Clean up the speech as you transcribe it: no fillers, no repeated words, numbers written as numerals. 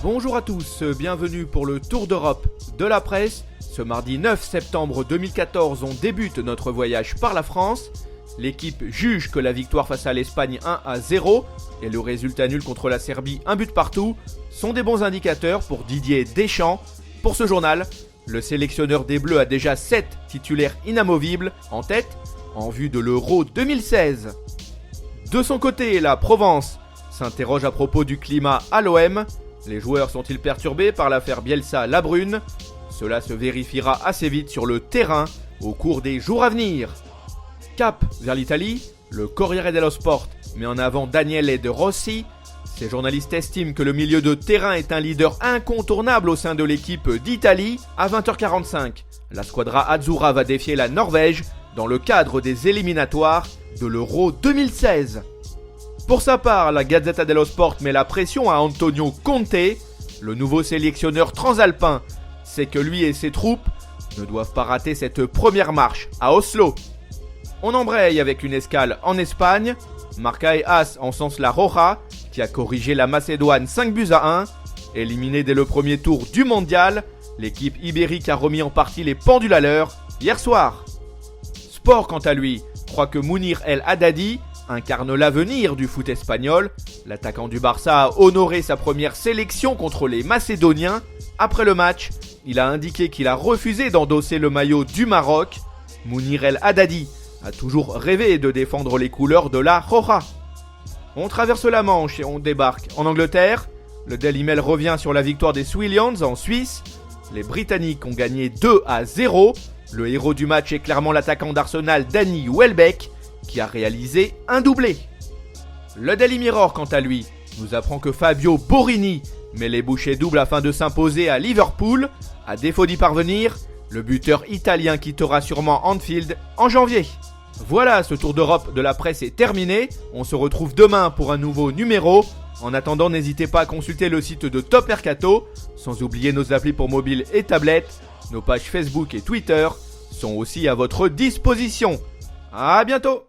Bonjour à tous, bienvenue pour le Tour d'Europe de la presse. Ce mardi 9 septembre 2014, on débute notre voyage par la France. L'équipe juge que la victoire face à l'Espagne 1-0 et le résultat nul contre la Serbie 1 but partout sont des bons indicateurs pour Didier Deschamps. Pour ce journal, le sélectionneur des Bleus a déjà 7 titulaires inamovibles en tête en vue de l'Euro 2016. De son côté, la Provence s'interroge à propos du climat à l'OM. Les joueurs sont-ils perturbés par l'affaire Bielsa-Labrune? Cela se vérifiera assez vite sur le terrain au cours des jours à venir. Cap vers l'Italie, le Corriere dello Sport met en avant Daniele De Rossi. Ces journalistes estiment que le milieu de terrain est un leader incontournable au sein de l'équipe d'Italie. À 20h45, la squadra Azzurra va défier la Norvège dans le cadre des éliminatoires de l'Euro 2016. Pour sa part, la Gazzetta dello Sport met la pression à Antonio Conte. Le nouveau sélectionneur transalpin sait que lui et ses troupes ne doivent pas rater cette première marche à Oslo. On embraye avec une escale en Espagne. Marca et As encensent la Roja, qui a corrigé la Macédoine 5-1. Éliminée dès le premier tour du mondial, l'équipe ibérique a remis en partie les pendules à l'heure hier soir. Sport, quant à lui, croit que Mounir El Haddadi incarne l'avenir du foot espagnol. L'attaquant du Barça a honoré sa première sélection contre les Macédoniens. Après le match, il a indiqué qu'il a refusé d'endosser le maillot du Maroc. Mounir El Haddadi a toujours rêvé de défendre les couleurs de la Roja. On traverse la Manche et on débarque en Angleterre. Le Daily Mail revient sur la victoire des Swillians en Suisse. Les Britanniques ont gagné 2-0. Le héros du match est clairement l'attaquant d'Arsenal Danny Welbeck, qui a réalisé un doublé. Le Daily Mirror, quant à lui, nous apprend que Fabio Borini met les bouchées doubles afin de s'imposer à Liverpool. À défaut d'y parvenir, le buteur italien quittera sûrement Anfield en janvier. Voilà, ce tour d'Europe de la presse est terminé. On se retrouve demain pour un nouveau numéro. En attendant, n'hésitez pas à consulter le site de Top Mercato, sans oublier nos applis pour mobile et tablette. Nos pages Facebook et Twitter sont aussi à votre disposition. À bientôt!